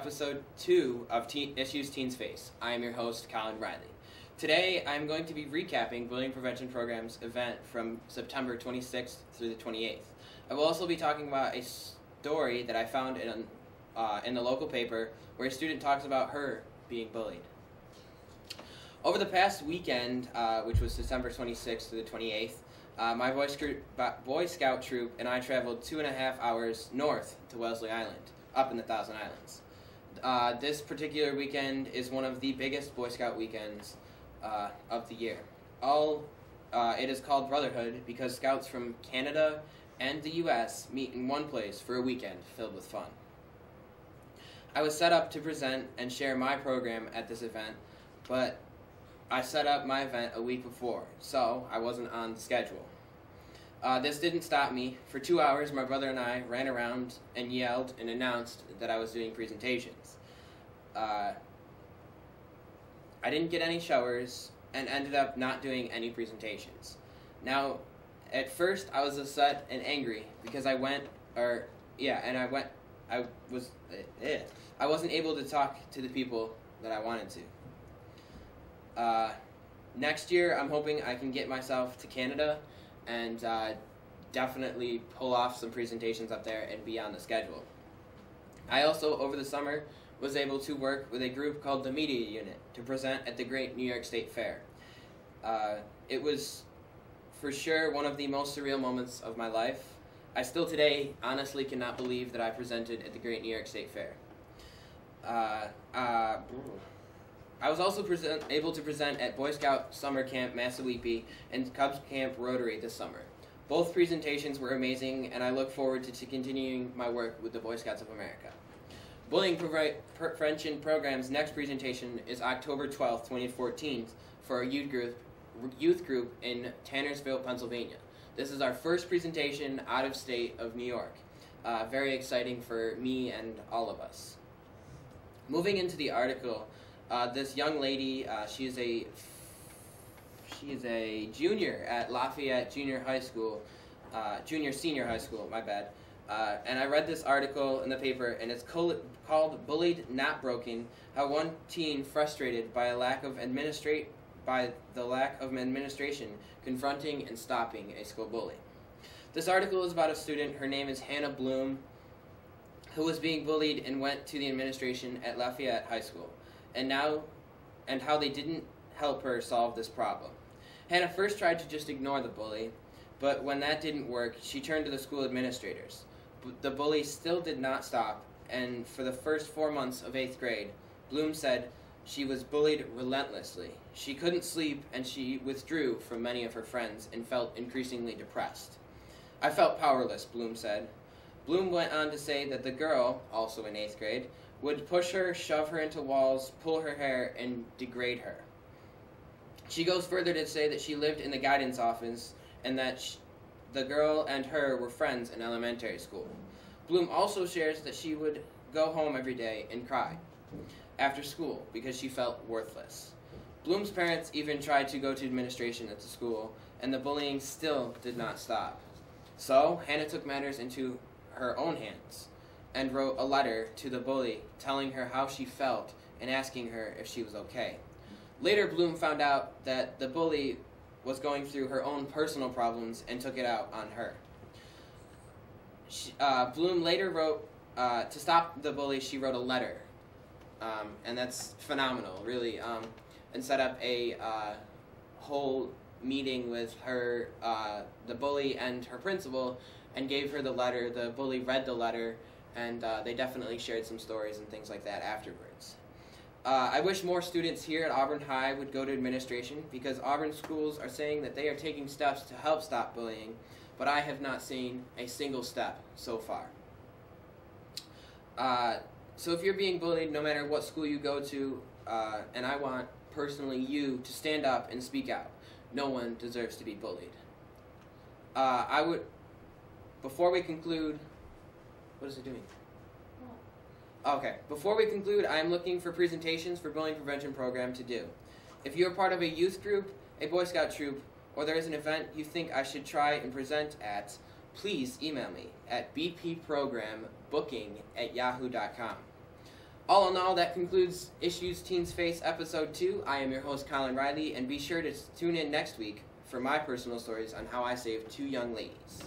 episode 2 of Issues Teens Face. I am your host, Colin Riley. Today, I'm going to be recapping Bullying Prevention Program's event from September 26th through the 28th. I will also be talking about a story that I found in the local paper where a student talks about her being bullied. Over the past weekend, which was September 26th through the 28th, my Boy Scout troop and I traveled 2.5 hours north to Wellesley Island, up in the Thousand Islands. This particular weekend is one of the biggest Boy Scout weekends of the year. It is called Brotherhood because Scouts from Canada and the U.S. meet in one place for a weekend filled with fun. I was set up to present and share my program at this event, but I set up my event a week before, so I wasn't on the schedule. This didn't stop me. For 2 hours, my brother and I ran around and yelled and announced that I was doing presentations. I didn't get any showers and ended up not doing any presentations. Now, at first, I was upset and angry because I wasn't able to talk to the people that I wanted to. Next year, I'm hoping I can get myself to Canada and definitely pull off some presentations up there and be on the schedule. I also, over the summer, was able to work with a group called the Media Unit to present at the Great New York State Fair. It was, for sure, one of the most surreal moments of my life. I still today honestly cannot believe that I presented at the Great New York State Fair. I was also able to present at Boy Scout Summer Camp Massawepie and Cubs Camp Rotary this summer. Both presentations were amazing, and I look forward to continuing my work with the Boy Scouts of America. Bullying Prevention Program's next presentation is October 12th, 2014, for a youth group in Tannersville, Pennsylvania. This is our first presentation out of state of New York. Very exciting for me and all of us. Moving into the article, this young lady, she is a junior at Lafayette Senior High School, my bad. And I read this article in the paper, and it's called "Bullied Not Broken: How One Teen Frustrated by the lack of administration confronting and stopping a school bully." This article is about a student. Her name is Hannah Bloom, who was being bullied and went to the administration at Lafayette High School, and how they didn't help her solve this problem. Hannah first tried to just ignore the bully, but when that didn't work, she turned to the school administrators. The bully still did not stop, and for the first 4 months of 8th grade, Bloom said she was bullied relentlessly. She couldn't sleep, and she withdrew from many of her friends and felt increasingly depressed. "I felt powerless," Bloom said. Bloom went on to say that the girl, also in 8th grade, would push her, shove her into walls, pull her hair, and degrade her. She goes further to say that she lived in the guidance office and that the girl and her were friends in elementary school. Bloom also shares that she would go home every day and cry after school because she felt worthless. Bloom's parents even tried to go to administration at the school, and the bullying still did not stop. So, Hannah took matters into her own hands and wrote a letter to the bully telling her how she felt and asking her if she was okay. Later, Bloom found out that the bully was going through her own personal problems and took it out on her. Bloom later wrote, to stop the bully, she wrote a letter, and that's phenomenal, really, and set up a whole meeting with her, the bully and her principal, and gave her the letter. The bully read the letter, and they definitely shared some stories and things like that afterwards. I wish more students here at Auburn High would go to administration because Auburn schools are saying that they are taking steps to help stop bullying, but I have not seen a single step so far. So if you're being bullied, no matter what school you go to, and I want personally you to stand up and speak out. No one deserves to be bullied. Before we conclude, what is it doing? Okay, before we conclude, I am looking for presentations for Bullying Prevention Program to do. If you are part of a youth group, a Boy Scout troop, or there is an event you think I should try and present at, please email me at bpprogrambooking@yahoo.com. All in all, that concludes Issues Teens Face Episode 2. I am your host, Colin Riley, and be sure to tune in next week for my personal stories on how I saved 2 young ladies.